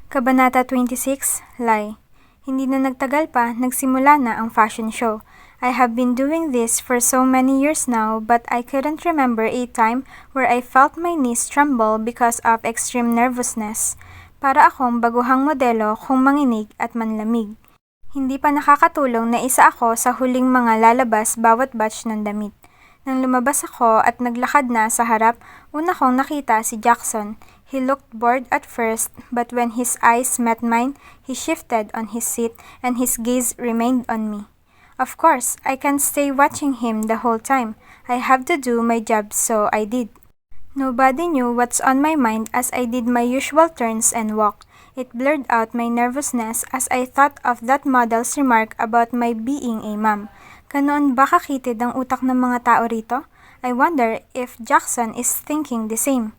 Kabanata 26, Lie. Hindi na nagtagal pa, nagsimula na ang fashion show. I have been doing this for so many years now, but I couldn't remember a time where I felt my knees tremble because of extreme nervousness. Para akong baguhang modelo kung manginig at manlamig. Hindi pa nakakatulong na isa ako sa huling mga lalabas bawat batch ng damit. Nang lumabas ako at naglakad na sa harap, una kong nakita si Jackson. He looked bored at first, but when his eyes met mine, he shifted on his seat and his gaze remained on me. Of course, I can't stay watching him the whole time. I have to do my job, so I did. Nobody knew what's on my mind as I did my usual turns and walk. It blurred out my nervousness as I thought of that model's remark about my being a mom. Ganoon ba kakitid ang utak ng mga tao rito? I wonder if Jackson is thinking the same.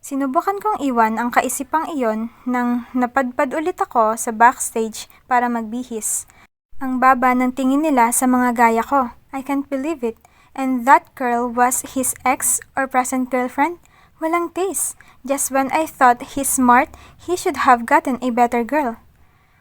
Sinubukan kong iwan ang kaisipang iyon nang napadpad ulit ako sa backstage para magbihis. Ang baba ng tingin nila sa mga gaya ko. I can't believe it. And that girl was his ex or present girlfriend? Walang taste. Just when I thought he's smart, he should have gotten a better girl.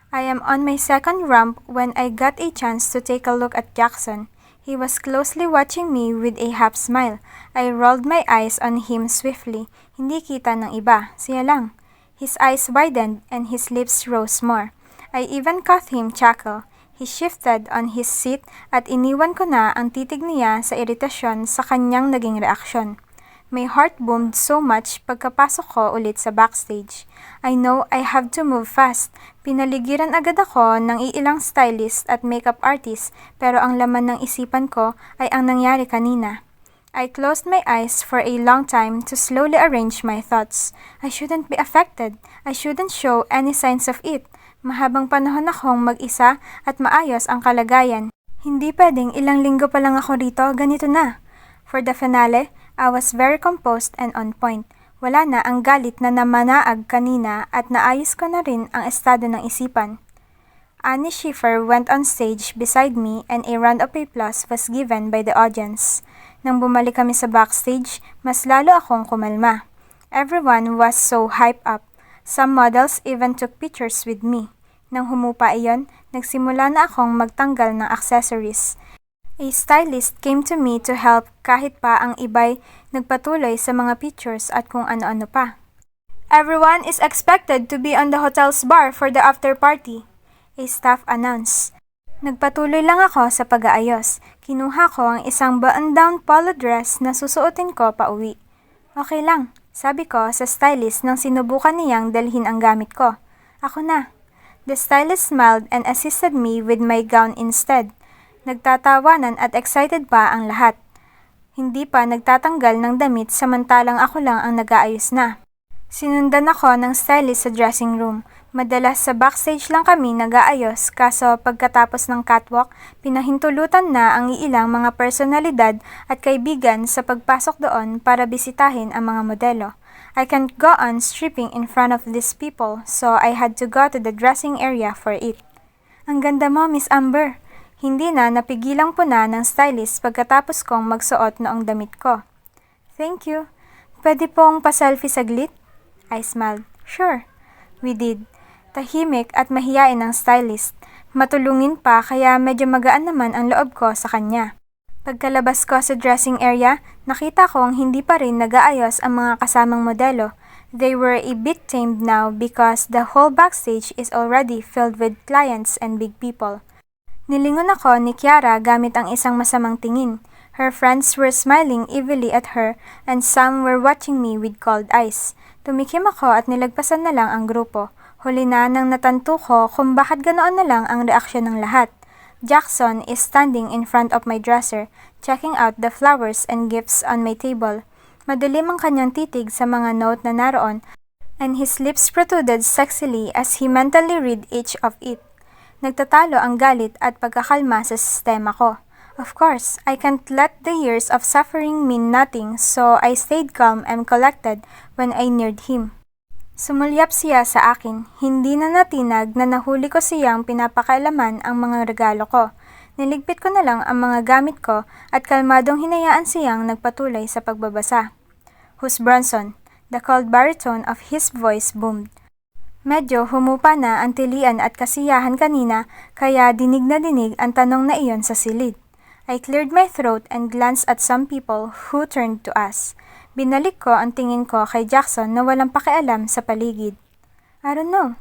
I am on my second ramp when I got a chance to take a look at Jackson. He was closely watching me with a half smile. I rolled my eyes on him swiftly. Hindi kita ng iba, siya lang. His eyes widened and his lips rose more. I even caught him chuckle. He shifted on his seat at iniwan ko na ang titig niya sa iritasyon sa kanyang naging reaksyon. My heart boomed so much pagkapasok ko ulit sa backstage. I know I have to move fast. Pinaligiran agad ako ng iilang stylist at makeup artist pero ang laman ng isipan ko ay ang nangyari kanina. I closed my eyes for a long time to slowly arrange my thoughts. I shouldn't be affected. I shouldn't show any signs of it. Mahabang panahon akong mag-isa at maayos ang kalagayan. Hindi pwedeng ilang linggo pa lang ako rito, ganito na. For the finale, I was very composed and on point. Wala na ang galit na namanaag kanina at naayos ko na rin ang estado ng isipan. Annie Schiffer went on stage beside me and a round of applause was given by the audience. Nang bumalik kami sa backstage, mas lalo akong kumalma. Everyone was so hyped up. Some models even took pictures with me. Nang humupa iyon, nagsimula na akong magtanggal ng accessories. A stylist came to me to help kahit pa ang iba'y nagpatuloy sa mga pictures at kung ano-ano pa. Everyone is expected to be on the hotel's bar for the after party, a staff announced. Nagpatuloy lang ako sa pag-aayos. Kinuha ko ang isang button-down polo dress na susuotin ko pa uwi. Okay lang, sabi ko sa stylist nang sinubukan niyang dalhin ang gamit ko. Ako na. The stylist smiled and assisted me with my gown instead. Nagtatawanan at excited pa ang lahat. Hindi pa nagtatanggal ng damit samantalang ako lang ang nag-aayos na. Sinundan ako ng stylist sa dressing room. Madalas sa backstage lang kami nag-aayos kaso pagkatapos ng catwalk, pinahintulutan na ang iilang mga personalidad at kaibigan sa pagpasok doon para bisitahin ang mga modelo. I can't go on stripping in front of these people so I had to go to the dressing area for it. Ang ganda mo, Miss Amber. Hindi na napigilang puna ng stylist pagkatapos kong magsuot noong damit ko. Thank you. Pwede pong pa-selfie saglit? I smiled. Sure. We did. Tahimik at mahiyain ang stylist. Matulungin pa kaya medyo magaan naman ang loob ko sa kanya. Pagkalabas ko sa dressing area, nakita kong hindi pa rin nag-aayos ang mga kasamang modelo. They were a bit tamed now because the whole backstage is already filled with clients and big people. Nilingon ako ni Kiara gamit ang isang masamang tingin. Her friends were smiling evilly at her and some were watching me with cold eyes. Tumikim ako at nilagpasan na lang ang grupo. Huli na nang natanto ko kung bakit ganoon na lang ang reaksyon ng lahat. Jackson is standing in front of my dresser, checking out the flowers and gifts on my table. Madilim ang kanyang titig sa mga note na naroon and his lips protruded sexily as he mentally read each of it. Nagtatalo ang galit at pagkakalma sa sistema ko. Of course, I can't let the years of suffering mean nothing so I stayed calm and collected when I neared him. Sumulyap siya sa akin, hindi na natinag na nahuli ko siyang pinapakailaman ang mga regalo ko. Niligpit ko na lang ang mga gamit ko at kalmadong hinayaan siyang nagpatuloy sa pagbabasa. Who's Bronson? The cold baritone of his voice boomed. Medyo humupa na ang tilian at kasiyahan kanina kaya dinig na dinig ang tanong na iyon sa silid. I cleared my throat and glanced at some people who turned to us. Binalik ko ang tingin ko kay Jackson na walang pakialam sa paligid. I don't know.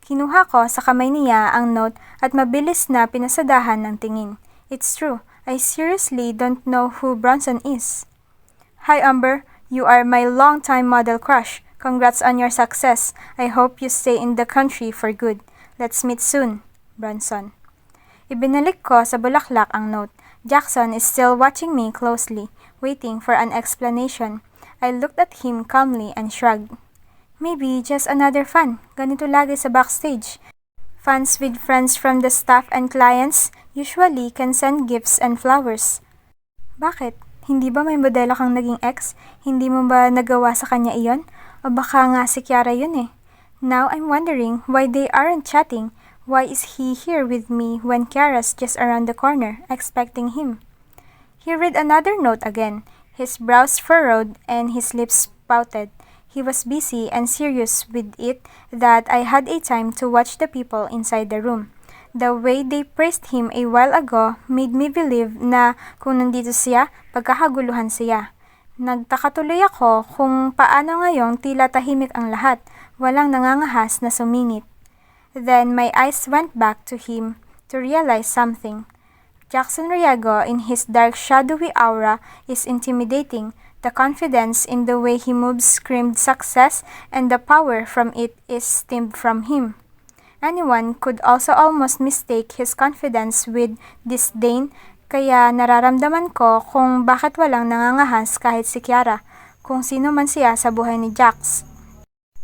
Kinuha ko sa kamay niya ang note at mabilis na pinasadahan ng tingin. It's true, I seriously don't know who Bronson is. Hi Amber, you are my long-time model crush. Congrats on your success. I hope you stay in the country for good. Let's meet soon, Bronson. Ibinalik ko sa bulaklak ang note. Jackson is still watching me closely, waiting for an explanation. I looked at him calmly and shrugged. Maybe just another fan. Ganito lagi sa backstage. Fans with friends from the staff and clients usually can send gifts and flowers. Bakit? Hindi ba may modelo kang naging ex? Hindi mo ba nagawa sa kanya iyon? O baka nga si Kiara yun eh. Now I'm wondering why they aren't chatting. Why is he here with me when Kiara's just around the corner, expecting him? He read another note again. His brows furrowed and his lips pouted. He was busy and serious with it that I had a time to watch the people inside the room. The way they praised him a while ago made me believe na kung nandito siya, pagkakaguluhan siya. Nagtaka tuloy ako kung paano ngayong tila tahimik ang lahat, walang nangangahas na sumingit. Then my eyes went back to him to realize something. Jackson Riego in his dark shadowy aura is intimidating. The confidence in the way he moves screamed success and the power from it is stemmed from him. Anyone could also almost mistake his confidence with disdain. Kaya nararamdaman ko kung bakit walang nangangahas kahit si Kiara, kung sino man siya sa buhay ni Jax.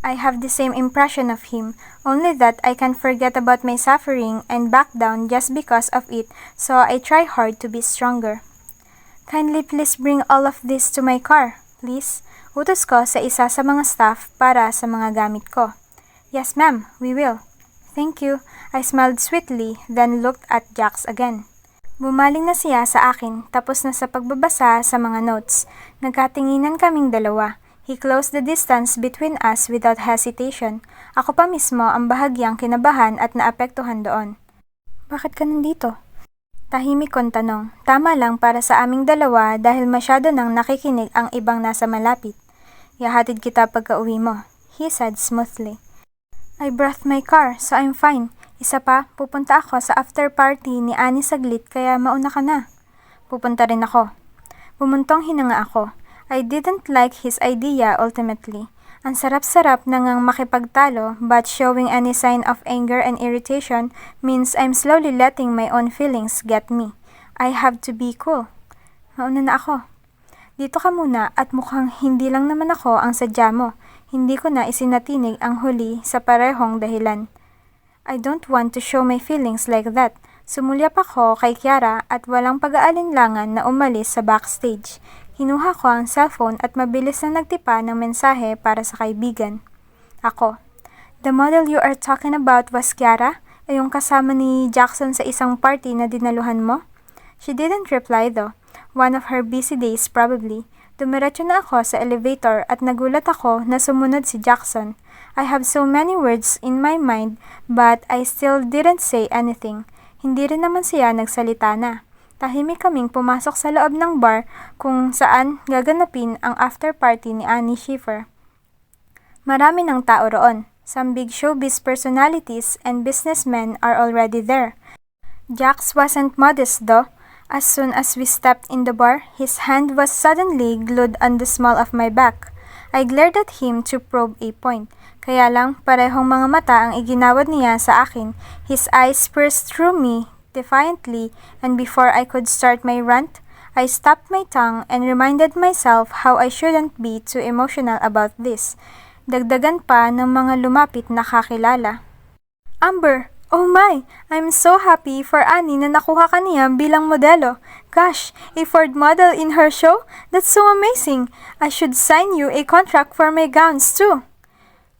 I have the same impression of him, only that I can forget about my suffering and back down just because of it, so I try hard to be stronger. Kindly please bring all of this to my car, please. Utos ko sa isa sa mga staff para sa mga gamit ko. Yes ma'am, we will. Thank you. I smiled sweetly, then looked at Jax again. Bumaling na siya sa akin, tapos na sa pagbabasa sa mga notes. Nagkatinginan kaming dalawa. He closed the distance between us without hesitation. Ako pa mismo ang bahagyang kinabahan at naapektuhan doon. Bakit ka nandito? Tahimik kong tanong. Tama lang para sa aming dalawa dahil masyado nang nakikinig ang ibang nasa malapit. Ihahatid kita pagka-uwi mo, he said smoothly. I brought my car, so I'm fine. Isa pa, pupunta ako sa after party ni Annie saglit kaya mauna ka na. Pupunta rin ako. Bumuntong hinanga ako. I didn't like his idea ultimately. Ang sarap-sarap na ngang makipagtalo but showing any sign of anger and irritation means I'm slowly letting my own feelings get me. I have to be cool. Mauna na ako. Dito ka muna at mukhang hindi lang naman ako ang sadya mo. Hindi ko na isinatinig ang huli sa parehong dahilan. I don't want to show my feelings like that. Sumulyap ako kay Kiara at walang pag-aalinlangan na umalis sa backstage. Kinuha ko ang cellphone at mabilis na nagtipa ng mensahe para sa kaibigan. Ako, the model you are talking about was Kiara? Ay yung kasama ni Jackson sa isang party na dinaluhan mo? She didn't reply though. One of her busy days probably. Dumiretso na ako sa elevator at nagulat ako na sumunod si Jackson. I have so many words in my mind but I still didn't say anything. Hindi rin naman siya nagsalita na. Tahimik kaming pumasok sa loob ng bar kung saan gaganapin ang after party ni Annie Schiffer. Marami ng tao roon. Some big showbiz personalities and businessmen are already there. Jax wasn't modest though. As soon as we stepped in the bar, his hand was suddenly glued on the small of my back. I glared at him to probe a point. Kaya lang, parehong mga mata ang iginawad niya sa akin. His eyes pierced through me defiantly, and before I could start my rant, I stopped my tongue and reminded myself how I shouldn't be too emotional about this. Dagdagan pa ng mga lumapit na kakilala. Amber! Oh my! I'm so happy for Annie na nakuha ka niya bilang modelo. Gosh, a Ford model in her show? That's so amazing! I should sign you a contract for my gowns too.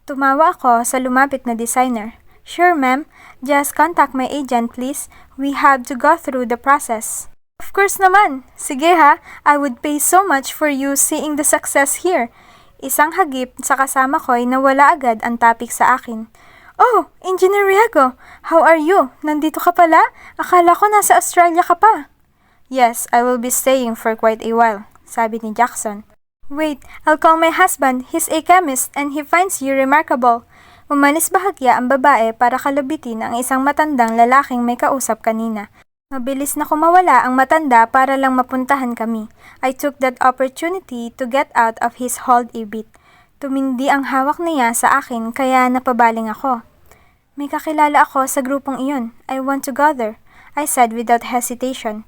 Tumawa ako sa lumapit na designer. Sure ma'am, just contact my agent please. We have to go through the process. Of course naman! Sige ha, I would pay so much for you seeing the success here. Isang hagip sa kasama ko'y nawala agad ang topic sa akin. Oh, Engineer Riego! How are you? Nandito ka pala? Akala ko nasa Australia ka pa. Yes, I will be staying for quite a while, sabi ni Jackson. Wait, I'll call my husband. He's a chemist and he finds you remarkable. Umalis bahagya ang babae para kalubitin ang isang matandang lalaking may kausap kanina. Mabilis na kumawala ang matanda para lang mapuntahan kami. I took that opportunity to get out of his hold a bit. Tumindi ang hawak niya sa akin kaya napabaling ako. May kakilala ako sa grupong iyon. I want to go there, I said without hesitation.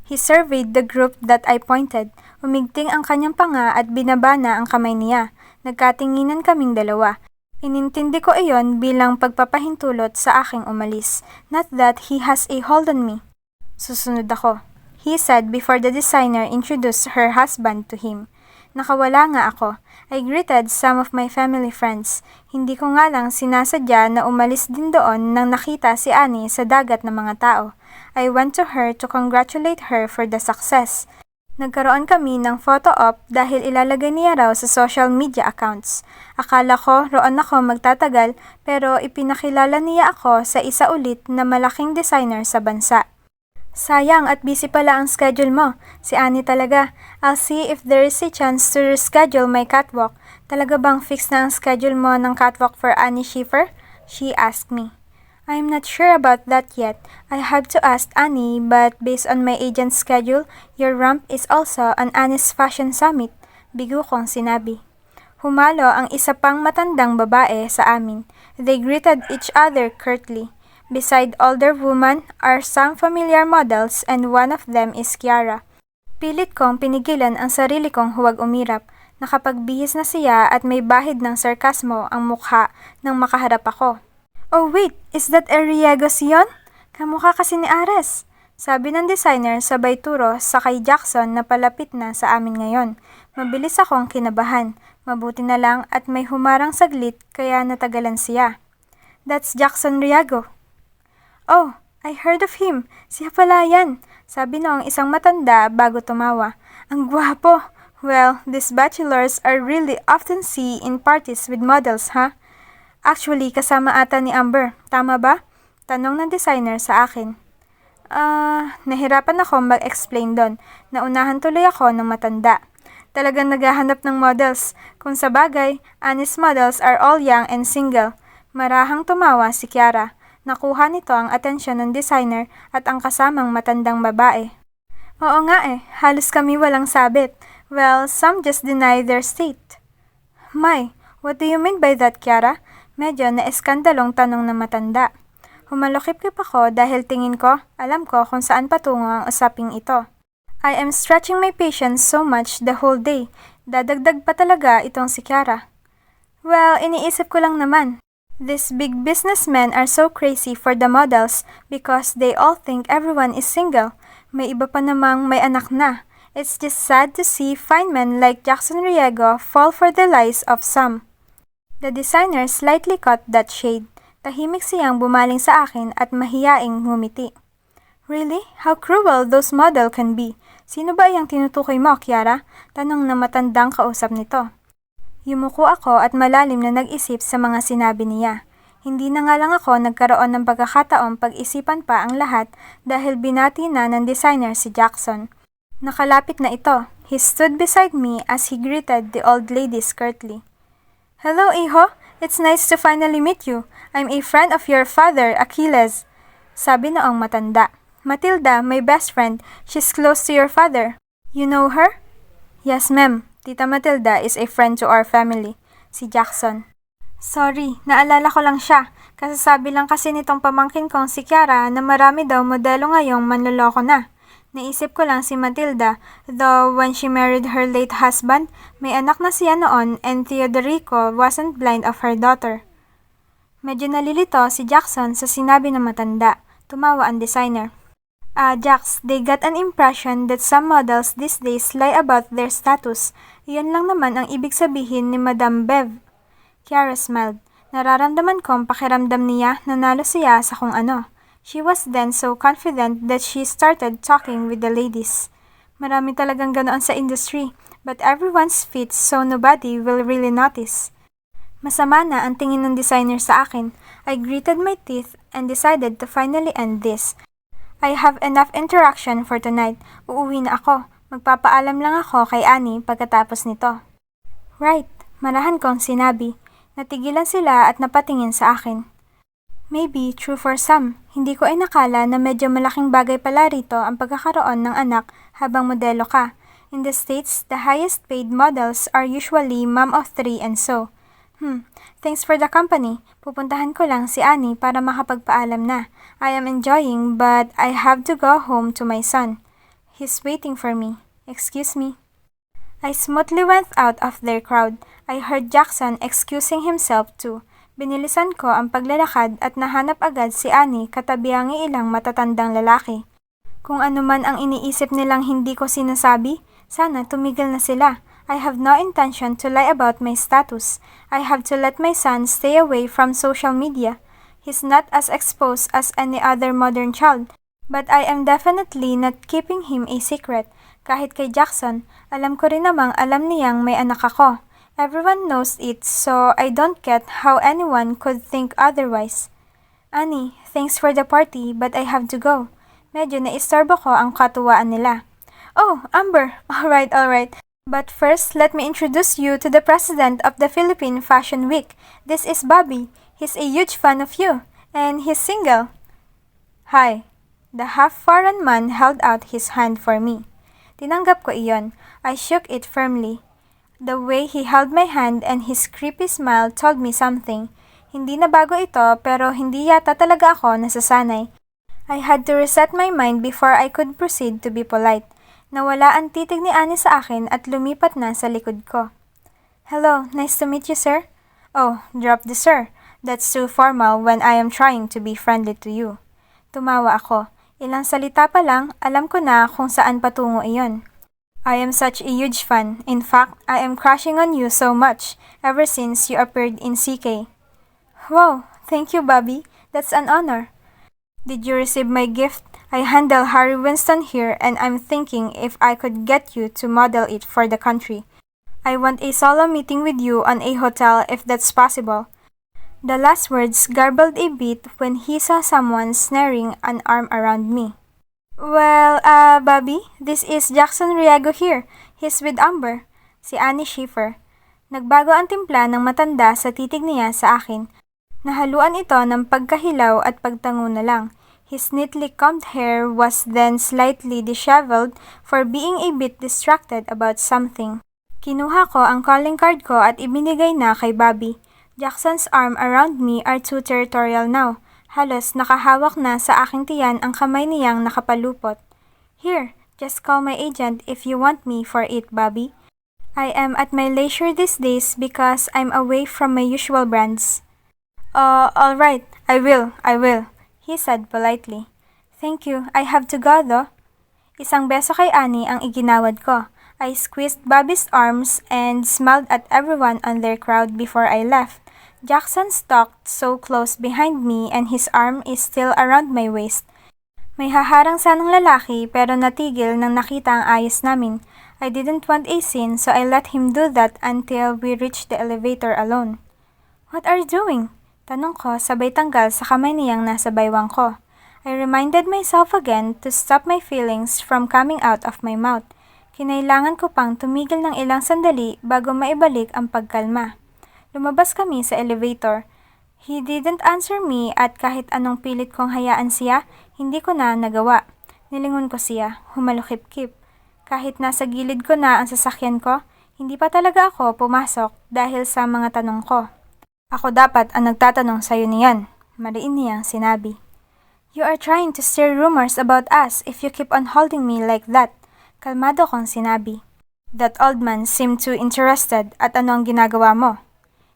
He surveyed the group that I pointed. Umigting ang kanyang panga at binaba na ang kamay niya. Nagkatinginan kaming dalawa. Inintindi ko iyon bilang pagpapahintulot sa aking umalis. Not that he has a hold on me. Susunod ako, he said before the designer introduced her husband to him. Nakawala nga ako. I greeted some of my family friends. Hindi ko nga lang sinasadya na umalis din doon nang nakita si Annie sa dagat ng mga tao. I went to her to congratulate her for the success. Nagkaroon kami ng photo op dahil ilalagay niya raw sa social media accounts. Akala ko roon ako magtatagal pero ipinakilala niya ako sa isa ulit na malaking designer sa bansa. Sayang at busy pala ang schedule mo. Si Annie talaga. I'll see if there is a chance to reschedule my catwalk. Talaga bang fix na ang schedule mo ng catwalk for Annie Schiffer? She asked me. I'm not sure about that yet. I have to ask Annie, but based on my agent's schedule, your ramp is also an Annie's Fashion Summit. Bigo kong sinabi. Humalo ang isa pang matandang babae sa amin. They greeted each other curtly. Beside older women are some familiar models and one of them is Kiara. Pilit kong pinigilan ang sarili kong huwag umirap. Nakapagbihis na siya at may bahid ng sarkasmo ang mukha nang makaharap ako. Oh wait, is that a Riegos yun? Kamukha kasi ni Ares. Sabi ng designer sabay turo sa kay Jackson na palapit na sa amin ngayon. Mabilis akong kinabahan. Mabuti na lang at may humarang saglit kaya natagalan siya. That's Jackson Riego. Oh, I heard of him. Siya pala yan. Sabi noong isang matanda bago tumawa. Ang gwapo. Well, these bachelors are really often seen in parties with models, ha? Actually, kasama ata ni Amber. Tama ba? Tanong ng designer sa akin. Nahirapan ako mag-explain doon. Naunahan tuloy ako ng matanda. Talagang naghahanap ng models. Kung sa bagay, Annie's models are all young and single. Marahang tumawa si Kiara. Nakuha nito ang atensyon ng designer at ang kasamang matandang babae. Oo nga halos kami walang sabit. Well, some just deny their state. My, what do you mean by that, Kiara? Medyo na-eskandalong tanong ng matanda. Humalokip-kip ako dahil tingin ko, alam ko kung saan patungo ang usaping ito. I am stretching my patience so much the whole day. Dadagdag pa talaga itong si Kiara. Well, iniisip ko lang naman. These big businessmen are so crazy for the models because they all think everyone is single. May iba pa namang may anak na. It's just sad to see fine men like Jackson Riego fall for the lies of some. The designer slightly caught that shade. Tahimik siyang bumaling sa akin at mahiyaing ngumiti. Really? How cruel those model can be. Sino ba yung tinutukoy mo, Kiara? Tanong na matandang kausap nito. Yumuko ako at malalim na nag-isip sa mga sinabi niya. Hindi na nga lang ako nagkaroon ng pagkakataong pag-isipan pa ang lahat dahil binati na ng designer si Jackson. Nakalapit na ito. He stood beside me as he greeted the old ladies curtly. Hello, Iho. It's nice to finally meet you. I'm a friend of your father, Achilles. Sabi noong matanda. Matilda, my best friend. She's close to your father. You know her? Yes, ma'am. Tita Matilda is a friend to our family. Si Jackson. Sorry, naalala ko lang siya. Kasasabi lang kasi nitong pamangkin kong si Kiara na marami daw modelo ngayong manloloko na. Naisip ko lang si Matilda, though when she married her late husband, may anak na siya noon and Theodorico wasn't blind of her daughter. Medyo nalilito si Jackson sa sinabi ng matanda. Tumawa ang designer. Jax, they got an impression that some models these days lie about their status. Iyon lang naman ang ibig sabihin ni Madame Bev. Kiara smiled. Nararamdaman kong pakiramdam niya na nalo siya sa kung ano. She was then so confident that she started talking with the ladies. Marami talagang ganoon sa industry, but everyone's fit so nobody will really notice. Masama na ang tingin ng designer sa akin. I gritted my teeth and decided to finally end this. I have enough interaction for tonight. Uuwi na ako. Magpapaalam lang ako kay Annie pagkatapos nito. Right, marahan kong sinabi. Natigilan sila at napatingin sa akin. Maybe true for some. Hindi ko ay nakala na medyo malaking bagay pala rito ang pagkakaroon ng anak habang modelo ka. In the States, the highest paid models are usually mom of 3 and so. Thanks for the company. Pupuntahan ko lang si Annie para makapagpaalam na. I am enjoying but I have to go home to my son. He's waiting for me. Excuse me. I smoothly went out of their crowd. I heard Jackson excusing himself too. Binilisan ko ang paglalakad at nahanap agad si Annie katabi ang ilang matatandang lalaki. Kung ano man ang iniisip nilang hindi ko sinasabi, sana tumigil na sila. I have no intention to lie about my status. I have to let my son stay away from social media. He's not as exposed as any other modern child, but I am definitely not keeping him a secret. Kahit kay Jackson, alam ko rin namang alam niyang may anak ako. Everyone knows it, so I don't get how anyone could think otherwise. Annie, thanks for the party, but I have to go. Medyo naistorbo ko ang katuwaan nila. Oh, Amber, alright. But first, let me introduce you to the president of the Philippine Fashion Week. This is Bobby. He's a huge fan of you, and he's single. Hi. The half-foreign man held out his hand for me. Tinanggap ko iyon. I shook it firmly. The way he held my hand and his creepy smile told me something. Hindi na bago ito pero hindi yata talaga ako nasasanay. I had to reset my mind before I could proceed to be polite. Nawala ang titig ni Annie sa akin at lumipat na sa likod ko. Hello, nice to meet you, sir. Oh, drop the sir. That's too formal when I am trying to be friendly to you. Tumawa ako. Ilang salita pa lang, alam ko na kung saan patungo iyon. I am such a huge fan. In fact, I am crushing on you so much ever since you appeared in CK. Wow, thank you, Bobby. That's an honor. Did you receive my gift? I handle Harry Winston here and I'm thinking if I could get you to model it for the country. I want a solo meeting with you on a hotel if that's possible. The last words garbled a bit when he saw someone snaring an arm around me. Well, Bobby, this is Jackson Riego here. He's with Amber, si Annie Schiffer. Nagbago ang timpla ng matanda sa titig niya sa akin. Nahaluan ito ng pagkahilaw at pagtango na lang. His neatly combed hair was then slightly disheveled for being a bit distracted about something. Kinuha ko ang calling card ko at ibinigay na kay Bobby. Jackson's arm around me are too territorial now. Halos nakahawak na sa aking tiyan ang kamay niyang nakapalupot. Here, just call my agent if you want me for it, Bobby. I am at my leisure these days because I'm away from my usual brands. Alright, I will, he said politely. Thank you, I have to go though. Isang beso kay Annie ang iginawad ko. I squeezed Bobby's arms and smiled at everyone on their crowd before I left. Jackson stalked so close behind me and his arm is still around my waist. May haharang sanang lalaki pero natigil nang nakita ang ayos namin. I didn't want a scene so I let him do that until we reached the elevator alone. What are you doing? Tanong ko sabay tanggal sa kamay niyang nasa baywang ko. I reminded myself again to stop my feelings from coming out of my mouth. Kinailangan ko pang tumigil ng ilang sandali bago maibalik ang pagkalma. Lumabas kami sa elevator. He didn't answer me at kahit anong pilit kong hayaan siya, hindi ko na nagawa. Nilingon ko siya, humalukip-kip. Kahit nasa gilid ko na ang sasakyan ko, hindi pa talaga ako pumasok dahil sa mga tanong ko. Ako dapat ang nagtatanong sa'yo niyan, mariin niyang sinabi. You are trying to stir rumors about us if you keep on holding me like that. Kalmado kong sinabi. That old man seemed too interested at ano ang ginagawa mo.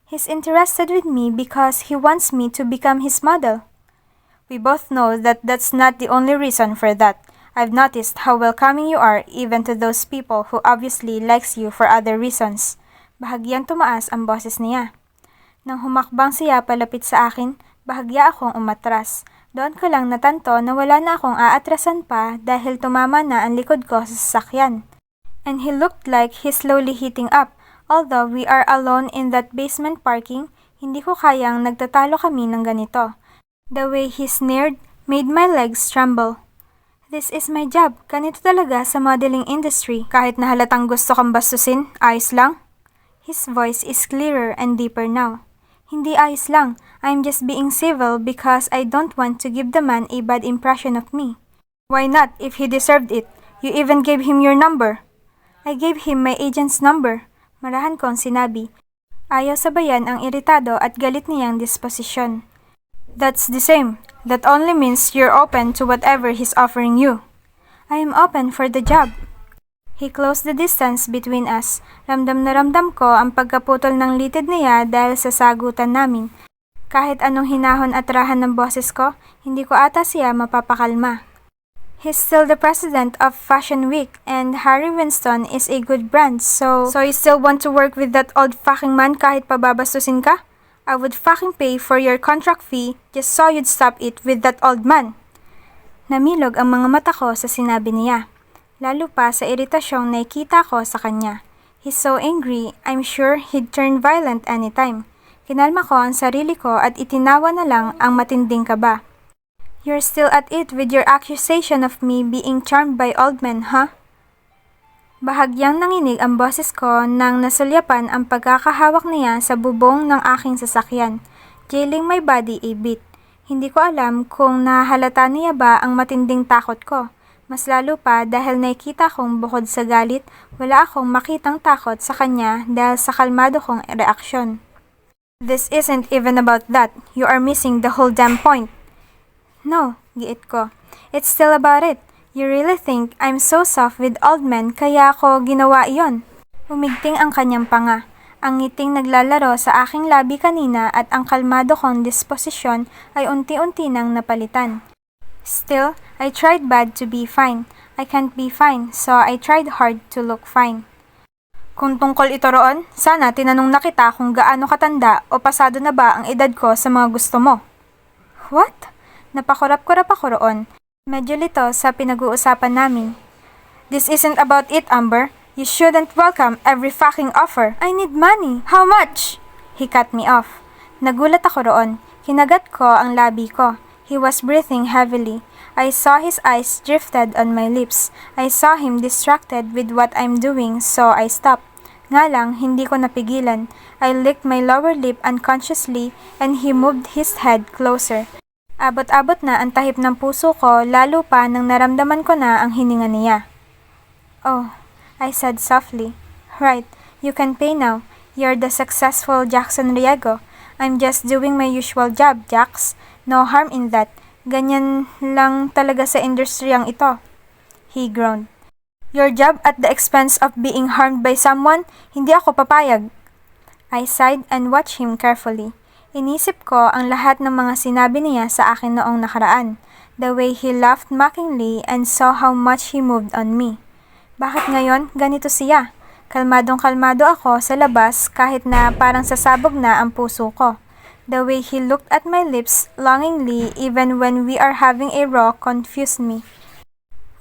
He's interested with me because he wants me to become his model. We both know that that's not the only reason for that. I've noticed how welcoming you are even to those people who obviously likes you for other reasons. Bahagyang tumaas ang boses niya. Nang humakbang siya palapit sa akin, bahagya akong umatras. Doon ko lang natanto na wala na akong aatrasan pa dahil tumama na ang likod ko sa sasakyan. And he looked like he's slowly heating up. Although we are alone in that basement parking, Hindi ko kayang nagtatalo kami ng ganito. The way he sneered made my legs tremble. This is my job. Ganito talaga sa modeling industry. Kahit na halatang gusto kang bastusin, ayos lang. His voice is clearer and deeper now. Hindi ayos lang. I'm just being civil because I don't want to give the man a bad impression of me. Why not if he deserved it? You even gave him your number. I gave him my agent's number. Marahan kong sinabi. Ayaw sabayan ang iritado at galit niyang disposisyon. That's the same. That only means you're open to whatever he's offering you. I am open for the job. He closed the distance between us. Ramdam na ramdam ko ang pagkaputol ng litid niya dahil sa sagutan namin. Kahit anong hinahon at rahan ng boses ko, hindi ko ata siya mapapakalma. He's still the president of Fashion Week and Harry Winston is a good brand, so you still want to work with that old fucking man kahit pababastusin ka? I would fucking pay for your contract fee just so you'd stop it with that old man. Namilog ang mga mata ko sa sinabi niya, lalo pa sa iritasyong nakita ko sa kanya. He's so angry, I'm sure he'd turn violent anytime. Kinalma ko ang sarili ko at itinawa na lang ang matinding kaba. You're still at it with your accusation of me being charmed by old men, huh? Bahagyang nanginig ang boses ko nang nasulyapan ang pagkakahawak niya sa bubong ng aking sasakyan, jailing my body a bit. Hindi ko alam kung nahahalata niya ba ang matinding takot ko. Mas lalo pa dahil nakita kong bukod sa galit, wala akong makitang takot sa kanya dahil sa kalmado kong reaksyon. This isn't even about that. You are missing the whole damn point. No, giit ko. It's still about it. You really think I'm so soft with old men kaya ako ginawa iyon? Umigting ang kanyang panga. Ang ngiting naglalaro sa aking labi kanina at ang kalmado kong disposisyon ay unti-unti nang napalitan. Still, I tried bad to be fine. I can't be fine, so I tried hard to look fine. Kung tungkol ito roon, sana tinanong na kita kung gaano katanda o pasado na ba ang edad ko sa mga gusto mo. What? Napakurap-kurap ako roon. Medyo lito sa pinag-uusapan namin. This isn't about it, Amber. You shouldn't welcome every fucking offer. I need money. How much? He cut me off. Nagulat ako roon. Kinagat ko ang labi ko. He was breathing heavily. I saw his eyes drifted on my lips. I saw him distracted with what I'm doing, so I stopped. Nga lang, hindi ko napigilan. I licked my lower lip unconsciously and he moved his head closer. Abot-abot na ang tahip ng puso ko lalo pa nang naramdaman ko na ang hininga niya. Oh, I said softly. Right, you can pay now. You're the successful Jackson Riego. I'm just doing my usual job, Jax. No harm in that. Ganyan lang talaga sa industriyang ito. He groaned. Your job at the expense of being harmed by someone? Hindi ako papayag. I sighed and watched him carefully. Inisip ko ang lahat ng mga sinabi niya sa akin noong nakaraan. The way he laughed mockingly and saw how much he moved on me. Bakit ngayon ganito siya? Kalmadong-kalmado ako sa labas kahit na parang sasabog na ang puso ko. The way he looked at my lips longingly even when we are having a raw confused me.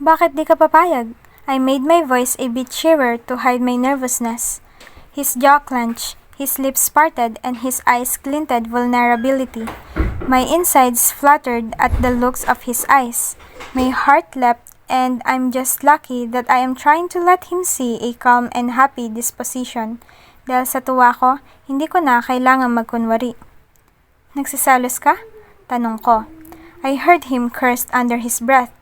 Bakit di ka papayag? I made my voice a bit sheerer to hide my nervousness. His jaw clenched. His lips parted and his eyes glinted vulnerability. My insides fluttered at the looks of his eyes. My heart leapt and I'm just lucky that I am trying to let him see a calm and happy disposition. Dahil sa tuwa ko, hindi ko na kailangan magkunwari. Nagsisalos ka? Tanong ko. I heard him curse under his breath.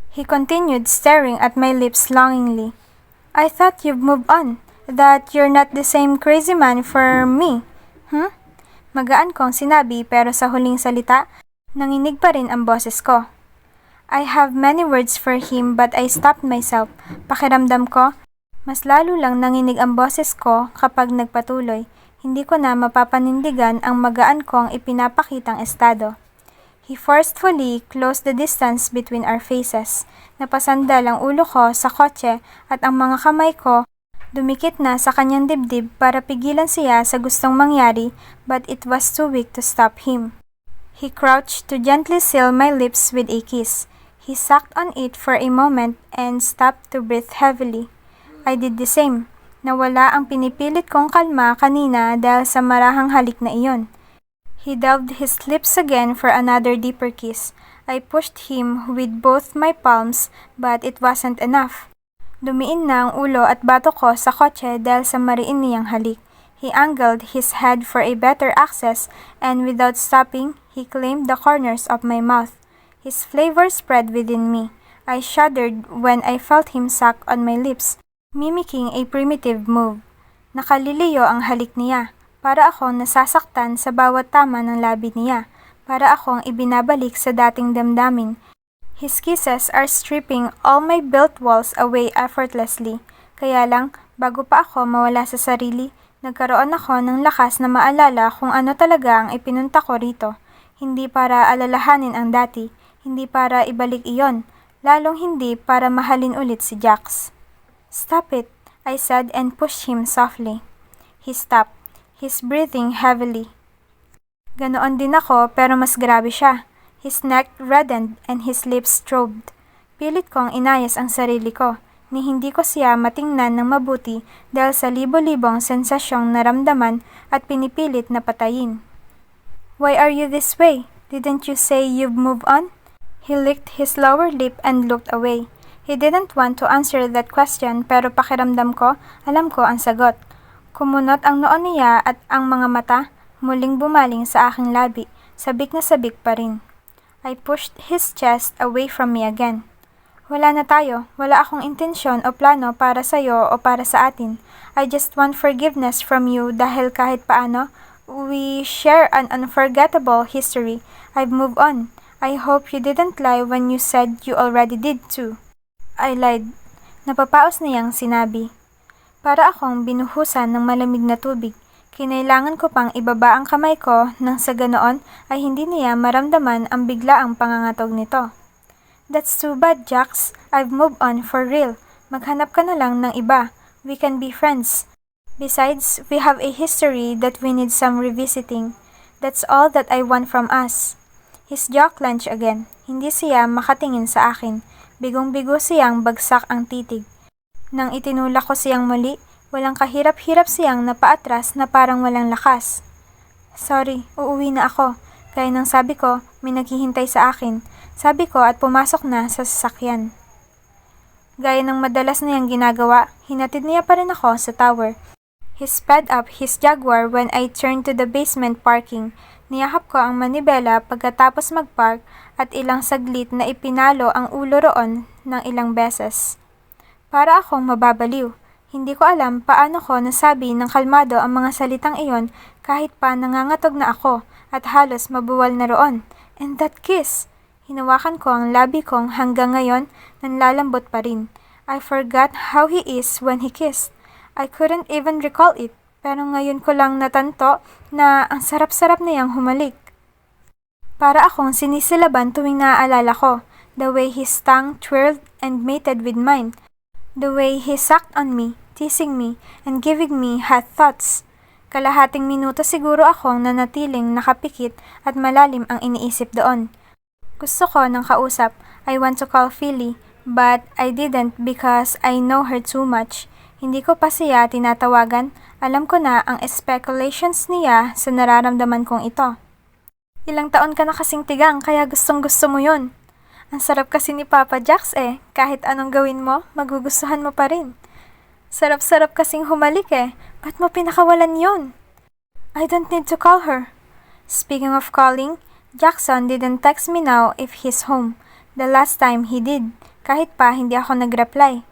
He continued staring at my lips longingly. I thought you've moved on. That you're not the same crazy man for me. Magaan kong sinabi pero sa huling salita, nanginig pa rin ang boses ko. I have many words for him but I stopped myself. Pakiramdam ko, mas lalo lang nanginig ang boses ko kapag nagpatuloy. Hindi ko na mapapanindigan ang magaan kong ipinapakitang estado. He forcefully closed the distance between our faces. Napasandal ang ulo ko sa kotse at ang mga kamay ko dumikit na sa kanyang dibdib para pigilan siya sa gustong mangyari but it was too weak to stop him. He crouched to gently seal my lips with a kiss. He sucked on it for a moment and stopped to breathe heavily. I did the same. Nawala ang pinipilit kong kalma kanina dahil sa marahang halik na iyon. He delved his lips again for another deeper kiss. I pushed him with both my palms, but it wasn't enough. Dumiin na ang ulo at bato ko sa kotse dahil sa mariin niyang halik. He angled his head for a better access, and without stopping, he claimed the corners of my mouth. His flavor spread within me. I shuddered when I felt him suck on my lips, mimicking a primitive move. Nakaliliyo ang halik niya. Para akong nasasaktan sa bawat tama ng labi niya. Para akong ibinabalik sa dating damdamin. His kisses are stripping all my built walls away effortlessly. Kaya lang, bago pa ako mawala sa sarili, nagkaroon ako ng lakas na maalala kung ano talaga ang ipinunta ko rito. Hindi para alalahanin ang dati, hindi para ibalik iyon, lalong hindi para mahalin ulit si Jax. "Stop it," I said and pushed him softly. He stopped, his breathing heavily. Ganoon din ako pero mas grabe siya. His neck reddened and his lips strobed. Pilit kong inayos ang sarili ko, ni hindi ko siya matingnan ng mabuti dahil sa libo-libong sensasyong naramdaman at pinipilit na patayin. "Why are you this way? Didn't you say you've moved on?" He licked his lower lip and looked away. He didn't want to answer that question pero pakiramdam ko, alam ko ang sagot. Kumunot ang noo niya at ang mga mata muling bumaling sa aking labi, sabik na sabik pa rin. I pushed his chest away from me again. "Wala na tayo. Wala akong intensyon o plano para sa'yo o para sa atin. I just want forgiveness from you dahil kahit paano, we share an unforgettable history. I've moved on. I hope you didn't lie when you said you already did too." I lied. Napapaos niyang sinabi. Para akong binuhusan ng malamig na tubig. Kinailangan ko pang ibaba ang kamay ko nang sa ganoon ay hindi niya maramdaman ang biglaang pangangatog nito. "That's too bad, Jax. I've moved on for real. Maghanap ka na lang ng iba. We can be friends. Besides, we have a history that we need some revisiting. That's all that I want from us." His jaw clenched again. Hindi siya makatingin sa akin. Bigong-bigo siyang bagsak ang titig. Nang itinulak ko siyang muli, walang kahirap-hirap siyang napaatras na parang walang lakas. "Sorry, uuwi na ako." Kaya nang sabi ko, may naghihintay sa akin. Sabi ko at pumasok na sa sasakyan. Gaya ng madalas na niyang ginagawa, hinatid niya pa rin ako sa tower. He sped up his Jaguar when I turned to the basement parking. Niyakap ko ang manibela pagkatapos magpark at ilang saglit na ipinalo ang ulo roon ng ilang beses. Para akong mababaliw. Hindi ko alam paano ko nasabi ng kalmado ang mga salitang iyon kahit pa nangangatog na ako at halos mabuwal na roon. And that kiss! Hinawakan ko ang labi kong hanggang ngayon nanlalambot pa rin. I forgot how he is when he kissed. I couldn't even recall it, pero ngayon ko lang natanto na ang sarap-sarap na niyang humalik. Para akong sinisilaban tuwing naaalala ko, the way his tongue twirled and mated with mine, the way he sucked on me, teasing me, and giving me hot thoughts. Kalahating minuto siguro akong nanatiling nakapikit at malalim ang iniisip doon. Gusto ko ng kausap, I want to call Philly, but I didn't because I know her too much. Hindi ko pa siya tinatawagan, alam ko na ang speculations niya sa nararamdaman kong ito. "Ilang taon ka na kasing tigang kaya gustong gusto mo yun. Ang sarap kasi ni Papa Jax kahit anong gawin mo, magugustuhan mo pa rin. Sarap-sarap kasing humalik ba't mo pinakawalan yon?" "I don't need to call her." Speaking of calling, Jackson didn't text me now if he's home. The last time he did, kahit pa hindi ako nag-reply.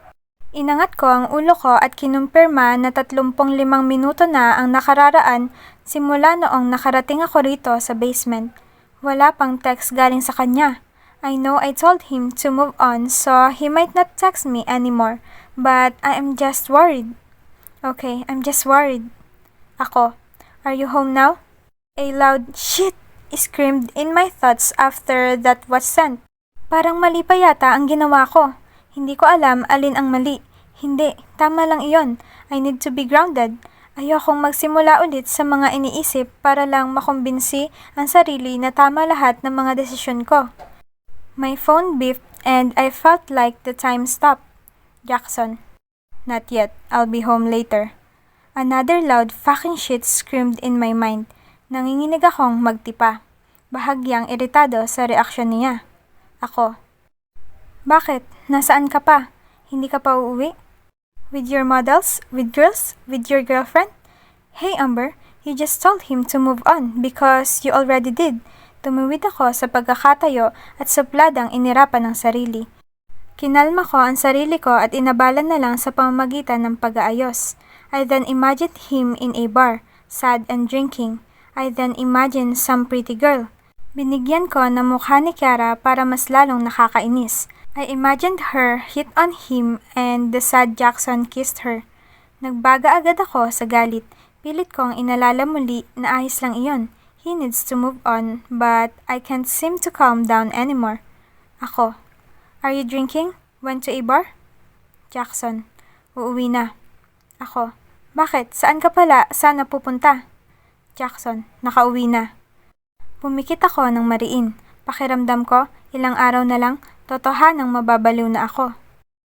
Inangat ko ang ulo ko at kinumpirma na 35 minuto na ang nakararaan simula noong nakarating ako rito sa basement. Wala pang text galing sa kanya. I know I told him to move on so he might not text me anymore, but I am just worried. Okay, I'm just worried. Ako, "Are you home now?" A loud "shit" screamed in my thoughts after that was sent. Parang mali pa yata ang ginawa ko. Hindi ko alam alin ang mali. Hindi, tama lang iyon. I need to be grounded. Ayokong magsimula ulit sa mga iniisip para lang makumbinsi ang sarili na tama lahat ng mga desisyon ko. My phone beeped and I felt like the time stopped. Jackson. "Not yet. I'll be home later." Another loud fucking shit screamed in my mind. Nanginginig akong magtipa. Bahagyang iritado sa reaksyon niya. Ako, bakit? Nasaan ka pa? Hindi ka pa uuwi? With your models? With girls? With your girlfriend? Hey Amber, you just told him to move on because you already did. Tumuwid ako sa pagkakatayo at supladang inirapan ng sarili. Kinalma ko ang sarili ko at inabalan na lang sa pamamagitan ng pag-aayos. I then imagined him in a bar, sad and drinking. I then imagined some pretty girl. Binigyan ko ng mukha ni Kiara para mas lalong nakakainis. I imagined her hit on him and the sad Jackson kissed her. Nagbaga agad ako sa galit. Pilit kong inalala muli na ayos lang iyon. He needs to move on, but I can't seem to calm down anymore. Ako, are you drinking? Went to a bar? Jackson, uuwi na. Ako, bakit? Saan ka pala? Saan na pupunta? Jackson, nakauwi na. Pumikit ako ng mariin. Pakiramdam ko, ilang araw na lang, totohanang mababaliw na ako.